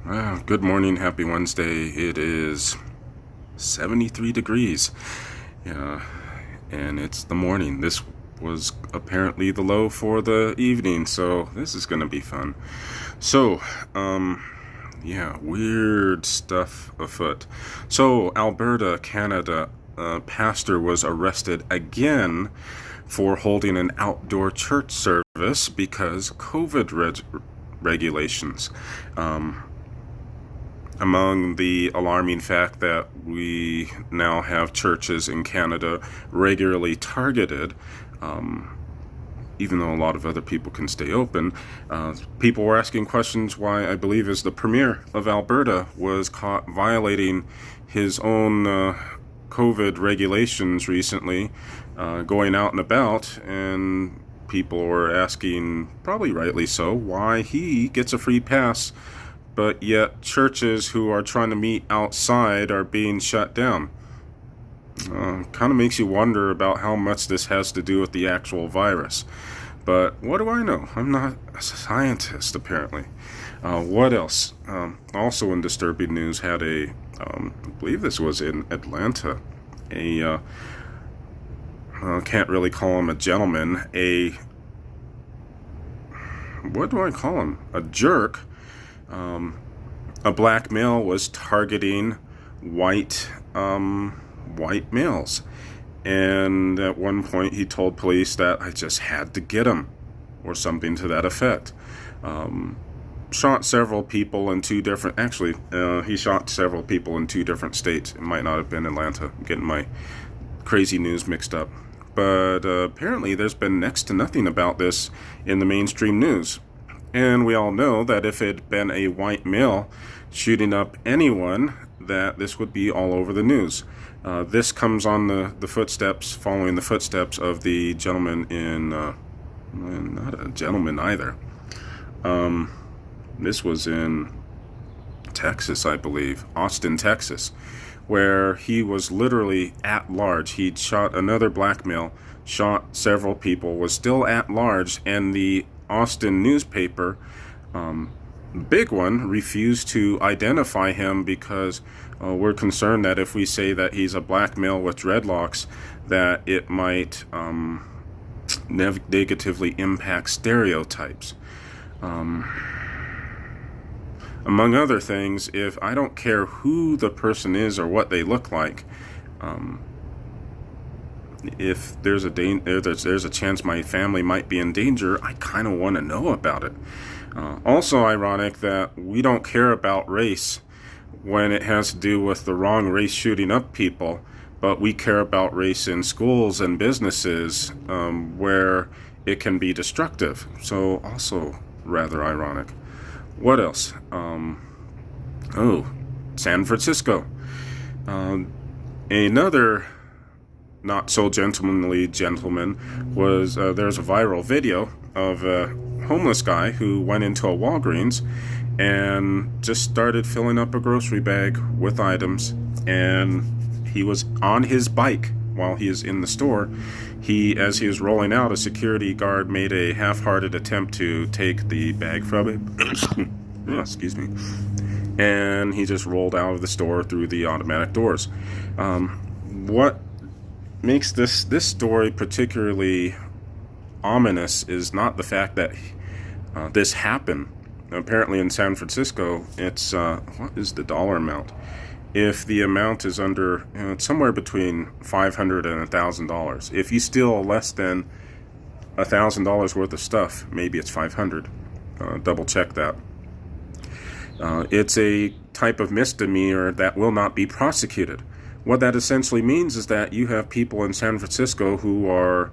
Well, good morning, happy Wednesday. It is 73 degrees. Yeah, and it's the morning. This was apparently the low for the evening, so this is going to be fun. So, yeah, weird stuff afoot. So, Alberta, Canada, pastor was arrested again for holding an outdoor church service because COVID regulations. Among the alarming fact that we now have churches in Canada regularly targeted, even though a lot of other people can stay open, people were asking questions why I believe is the Premier of Alberta was caught violating his own COVID regulations recently, going out and about, and people were asking, probably rightly so, why he gets a free pass but yet churches who are trying to meet outside are being shut down. Kind of makes you wonder about how much this has to do with the actual virus. But what do I know? I'm not a scientist, apparently. What else? Also in disturbing news, had I believe this was in Atlanta, can't really call him a gentleman, what do I call him? A jerk. A black male was targeting white males, and at one point he told police that I just had to get him, or something to that effect. Shot several people in two different. Actually, he shot several people in two different states. It might not have been Atlanta. I'm getting my crazy news mixed up, but apparently there's been next to nothing about this in the mainstream news. And we all know that if it had been a white male shooting up anyone, that this would be all over the news. This comes on following the footsteps of the gentleman not a gentleman either. This was in Texas, I believe, Austin, Texas, where he was literally at large. He'd shot another black male, shot several people, was still at large, and the Austin newspaper, big one, refused to identify him because we're concerned that if we say that he's a black male with dreadlocks, that it might negatively impact stereotypes. Among other things, if I don't care who the person is or what they look like, if there's a chance my family might be in danger, I kind of want to know about it. Also ironic that we don't care about race when it has to do with the wrong race shooting up people, but we care about race in schools and businesses where it can be destructive. So also rather ironic. What else? San Francisco. Another not so gentlemanly gentleman was there's a viral video of a homeless guy who went into a Walgreens and just started filling up a grocery bag with items, and he was on his bike while he is in the store. As he was rolling out, a security guard made a half-hearted attempt to take the bag from him. Oh, excuse me. And he just rolled out of the store through the automatic doors. What makes this story particularly ominous is not the fact that this happened. Apparently in San Francisco, it's what is the dollar amount? If the amount is under, it's somewhere between $500 and $1,000. If you steal less than $1,000 worth of stuff, maybe it's $500. Double check that. It's a type of misdemeanor that will not be prosecuted. What that essentially means is that you have people in San Francisco who are,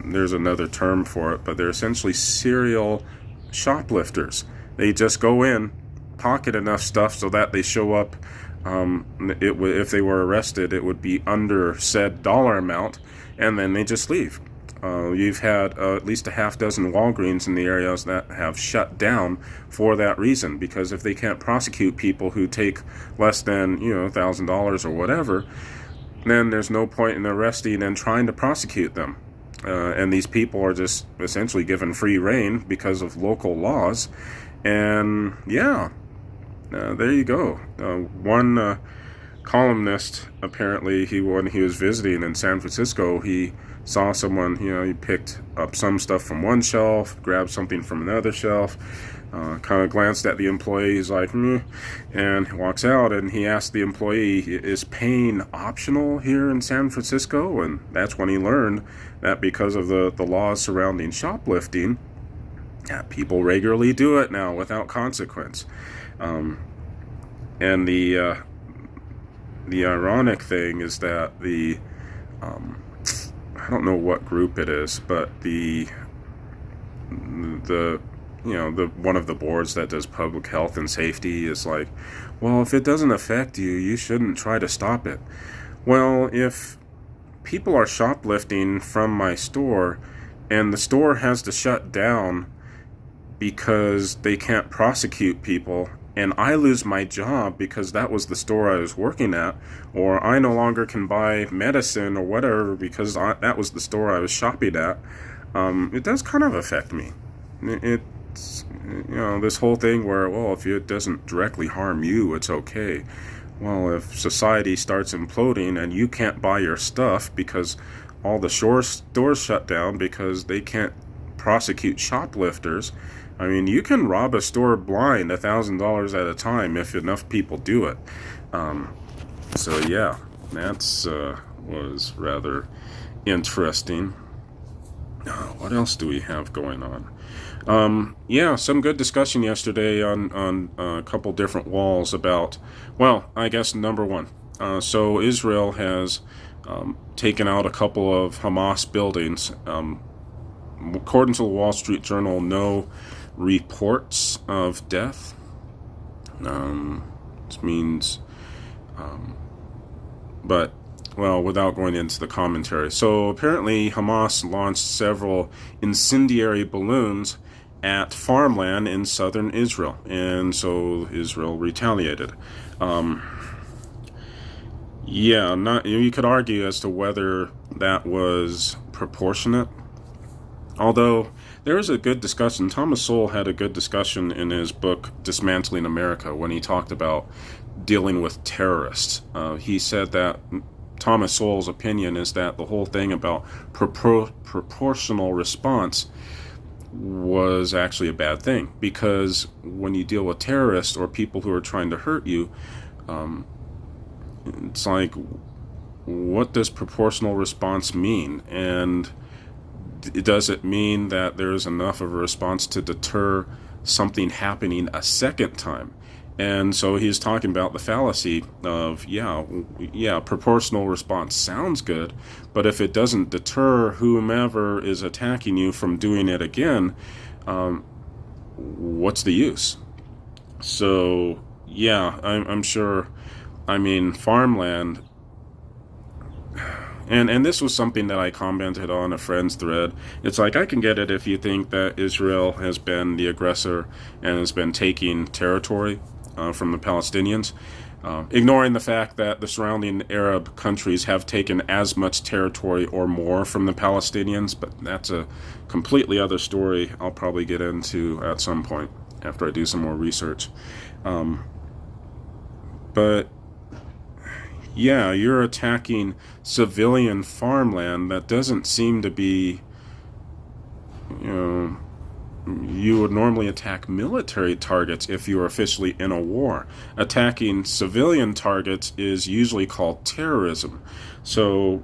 there's another term for it, but they're essentially serial shoplifters. They just go in, pocket enough stuff so that they show up. If they were arrested, it would be under said dollar amount, and then they just leave. You've had at least a half dozen Walgreens in the areas that have shut down for that reason, because if they can't prosecute people who take less than $1,000 or whatever, then there's no point in arresting and trying to prosecute them. and these people are just essentially given free rein because of local laws. And yeah, there you go. One columnist, apparently, when he was visiting in San Francisco, he saw someone, he picked up some stuff from one shelf, grabbed something from another shelf, kind of glanced at the employee. He's like, meh, and walks out. And he asked the employee, is paying optional here in San Francisco? And that's when he learned that because of the laws surrounding shoplifting, people regularly do it now without consequence. And the ironic thing is that I don't know what group it is, but the one of the boards that does public health and safety is like, well, if it doesn't affect you, you shouldn't try to stop it. Well, if people are shoplifting from my store and the store has to shut down because they can't prosecute people, and I lose my job because that was the store I was working at, or I no longer can buy medicine or whatever because that was the store I was shopping at, it does kind of affect me. It's, this whole thing where, well, if it doesn't directly harm you, it's okay. Well, if society starts imploding and you can't buy your stuff because all the stores shut down because they can't prosecute shoplifters, I mean, you can rob a store blind $1,000 at a time if enough people do it. So yeah, that's was rather interesting. What else do we have going on? Yeah, some good discussion yesterday on a couple different walls about, well, I guess number one. So Israel has taken out a couple of Hamas buildings. According to the Wall Street Journal, no reports of death. This means, but, well, without going into the commentary. So apparently Hamas launched several incendiary balloons at farmland in southern Israel, and so Israel retaliated. You could argue as to whether that was proportionate. Although there is a good discussion. Thomas Sowell had a good discussion in his book Dismantling America when he talked about dealing with terrorists. He said that Thomas Sowell's opinion is that the whole thing about proportional response was actually a bad thing, because when you deal with terrorists or people who are trying to hurt you, it's like, what does proportional response mean? And does it mean that there is enough of a response to deter something happening a second time? And so he's talking about the fallacy of, proportional response sounds good, but if it doesn't deter whomever is attacking you from doing it again, what's the use? So, yeah, I'm sure, farmland. And this was something that I commented on a friend's thread. It's like, I can get it if you think that Israel has been the aggressor and has been taking territory from the Palestinians, ignoring the fact that the surrounding Arab countries have taken as much territory or more from the Palestinians, but that's a completely other story I'll probably get into at some point after I do some more research. But yeah, you're attacking civilian farmland that doesn't seem to be, you would normally attack military targets if you were officially in a war. Attacking civilian targets is usually called terrorism. So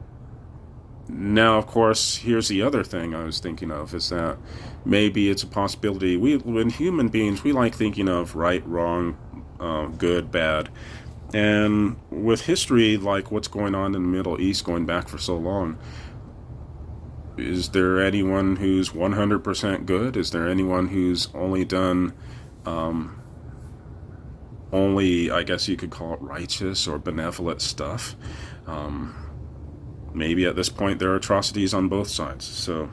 now, of course, here's the other thing I was thinking of, is that maybe it's a possibility. When human beings, we like thinking of right, wrong, good, bad. And with history, like what's going on in the Middle East going back for so long, is there anyone who's 100% good? Is there anyone who's only done, I guess you could call it righteous or benevolent stuff? Maybe at this point there are atrocities on both sides. So,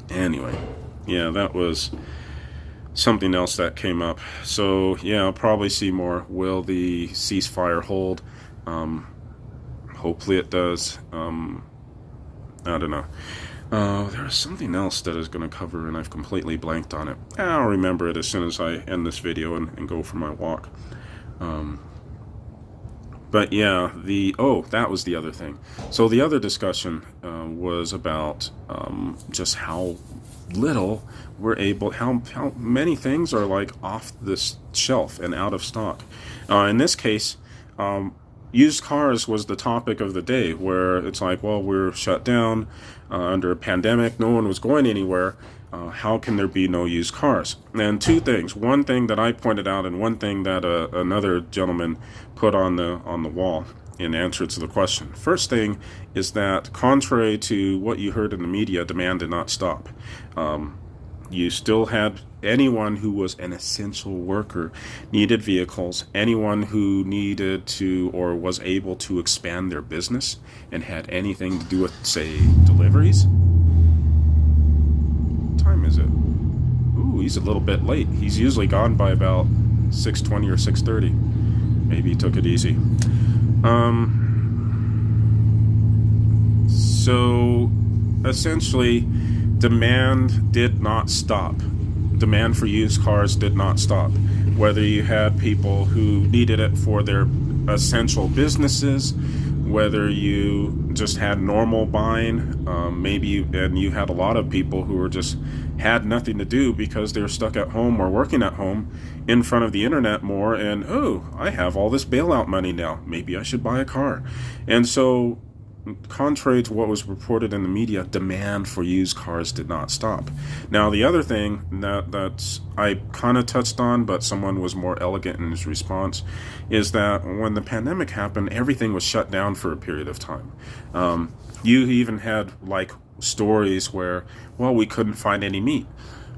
anyway, yeah, that was something else that came up. So yeah, I'll probably see more. Will the ceasefire hold? Hopefully it does. I don't know. There's something else that I was going to cover, and I've completely blanked on it. I'll remember it as soon as I end this video and go for my walk. But yeah, that was the other thing. So the other discussion was about just how little we're able, how many things are like off this shelf and out of stock. In this case, used cars was the topic of the day, where it's like, well, we're shut down under a pandemic, no one was going anywhere. How can there be no used cars? And two things. One thing that I pointed out, and one thing that another gentleman put on the wall in answer to the question. First thing is that, contrary to what you heard in the media, demand did not stop. You still had anyone who was an essential worker needed vehicles. Anyone who needed to or was able to expand their business and had anything to do with, say, deliveries. What time is it? Ooh, he's a little bit late. He's usually gone by about 6:20 or 6:30. Maybe he took it easy. So essentially, demand did not stop. Demand for used cars did not stop. Whether you had people who needed it for their essential businesses, whether you just had normal buying, and you had a lot of people who were just had nothing to do because they were stuck at home or working at home in front of the internet more, and I have all this bailout money now, maybe I should buy a car. And so, contrary to what was reported in the media, demand for used cars did not stop. Now, the other thing that I kind of touched on, but someone was more elegant in his response, is that when the pandemic happened, everything was shut down for a period of time. You even had like stories where, well, we couldn't find any meat.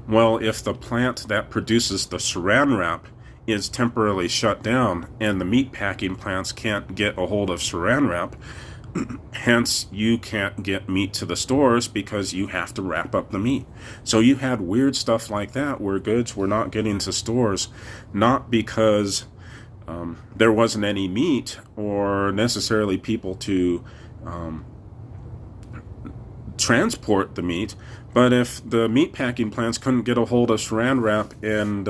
Well, if the plant that produces the saran wrap is temporarily shut down and the meat packing plants can't get a hold of saran wrap, hence you can't get meat to the stores because you have to wrap up the meat. So you had weird stuff like that where goods were not getting to stores, not because there wasn't any meat or necessarily people to transport the meat, but if the meat packing plants couldn't get a hold of saran wrap and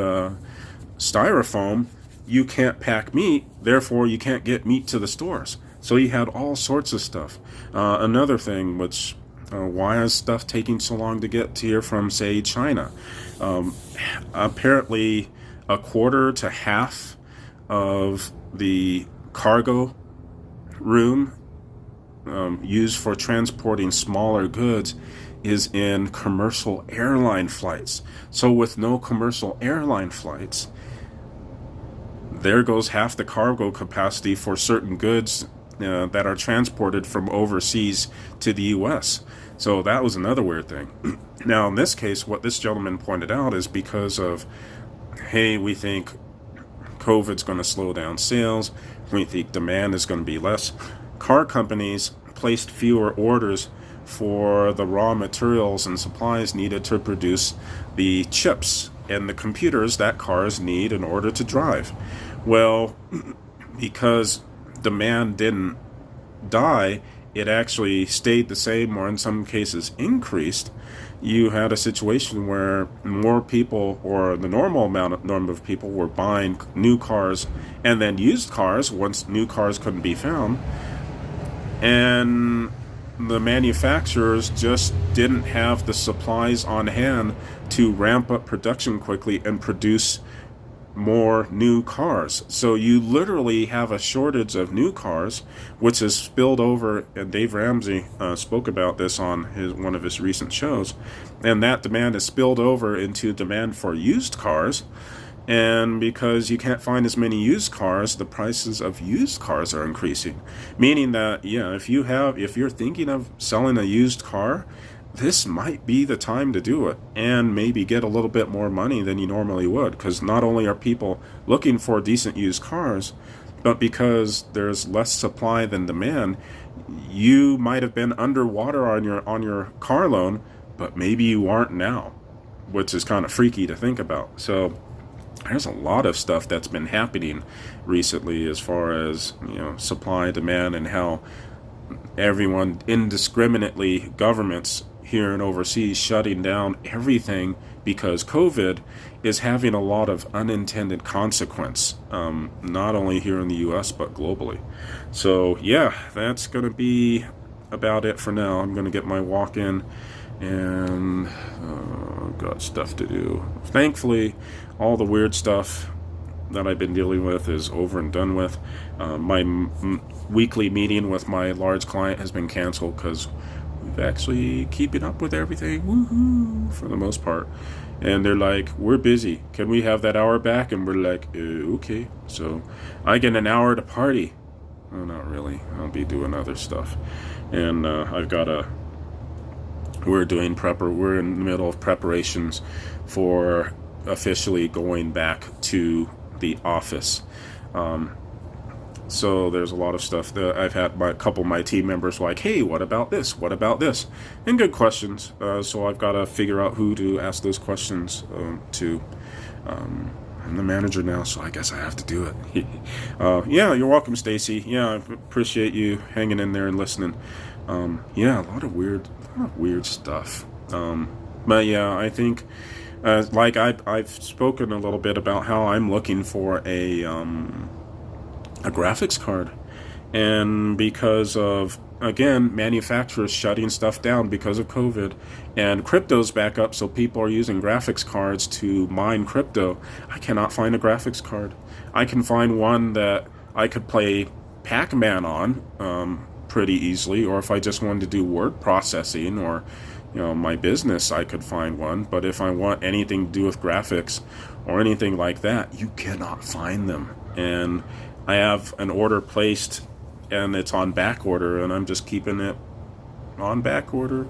styrofoam, you can't pack meat, therefore you can't get meat to the stores. So you had all sorts of stuff. Another thing, which why is stuff taking so long to get here from, say, China? Apparently, a quarter to half of the cargo room used for transporting smaller goods is in commercial airline flights. So with no commercial airline flights, there goes half the cargo capacity for certain goods that are transported from overseas to the U.S. So that was another weird thing. Now, in this case, what this gentleman pointed out is because of, hey, we think COVID's going to slow down sales, we think demand is going to be less. Car companies placed fewer orders for the raw materials and supplies needed to produce the chips and the computers that cars need in order to drive. Well, because demand didn't die, it actually stayed the same, or in some cases increased. You had a situation where more people, or the normal number of people, were buying new cars and then used cars once new cars couldn't be found, and the manufacturers just didn't have the supplies on hand to ramp up production quickly and produce more new cars. So you literally have a shortage of new cars, which has spilled over, and Dave Ramsey spoke about this on one of his recent shows, and that demand has spilled over into demand for used cars. And because you can't find as many used cars, the prices of used cars are increasing. Meaning that, yeah, if you're thinking of selling a used car, this might be the time to do it and maybe get a little bit more money than you normally would. Because not only are people looking for decent used cars, but because there's less supply than demand, you might have been underwater on your car loan, but maybe you aren't now, which is kind of freaky to think about. So there's a lot of stuff that's been happening recently as far as, supply, demand, and how everyone indiscriminately, governments here and overseas shutting down everything because COVID is having a lot of unintended consequence, not only here in the U.S. but globally. So yeah, that's going to be about it for now. I'm going to get my walk in, and got stuff to do. Thankfully, all the weird stuff that I've been dealing with is over and done with. My weekly meeting with my large client has been canceled because we've actually keeping up with everything, woohoo, for the most part. And they're like, we're busy, can we have that hour back? And we're like, okay. So I get an hour to party. Oh, not really, I'll be doing other stuff. And we're in the middle of preparations for officially going back to the office. So there's a lot of stuff that I've had a couple of my team members like, hey, what about this? What about this? And good questions. So I've got to figure out who to ask those questions to. I'm the manager now, so I guess I have to do it. Yeah, you're welcome, Stacy. Yeah, I appreciate you hanging in there and listening. Yeah, a lot of weird stuff. But yeah, I think like I've spoken a little bit about how I'm looking for a graphics card, and because of, again, manufacturers shutting stuff down because of COVID, and crypto's back up, so people are using graphics cards to mine crypto. I cannot find a graphics card. I can find one that I could play Pac-Man on pretty easily, or if I just wanted to do word processing or my business, I could find one. But if I want anything to do with graphics or anything like that, you cannot find them. And I have an order placed, and it's on back order, and I'm just keeping it on back order.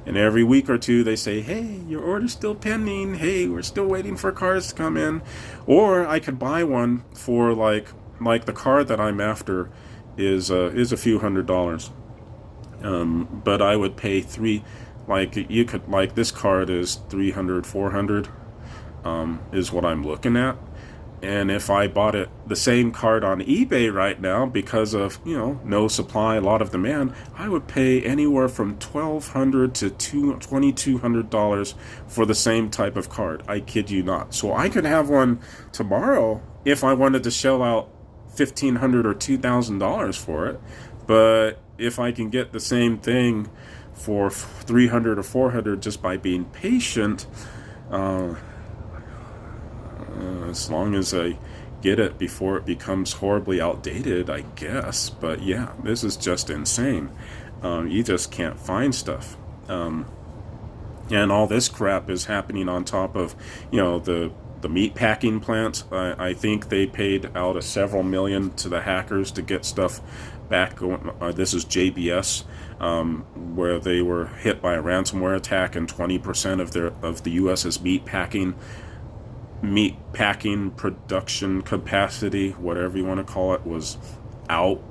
And every week or two they say, hey, your order's still pending, hey, we're still waiting for cars to come in. Or I could buy one for like the card that I'm after is a few $100s, but I would pay this card is 300, 400 is what I'm looking at. And if I bought the same card on eBay right now, because of no supply, a lot of demand, I would pay anywhere from $1,200 to $2,200 for the same type of card. I kid you not. So I could have one tomorrow if I wanted to shell out $1,500 or $2,000 for it. But if I can get the same thing for $300 or $400 just by being patient, as long as I get it before it becomes horribly outdated, I guess. But yeah, this is just insane. You just can't find stuff. And all this crap is happening on top of, the meat packing plants. I think they paid out several million to the hackers to get stuff back going. This is JBS, where they were hit by a ransomware attack, and 20% of the U.S.'s meat packing production capacity, whatever you want to call it, was out.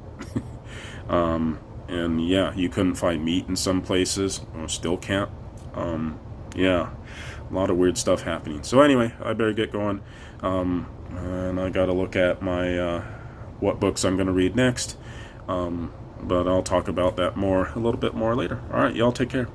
And yeah, you couldn't find meat in some places, or still can't. Yeah, a lot of weird stuff happening. So anyway, I better get going, and I gotta look at my what books I'm gonna read next, but I'll talk about that a little bit more later. Alright, y'all take care.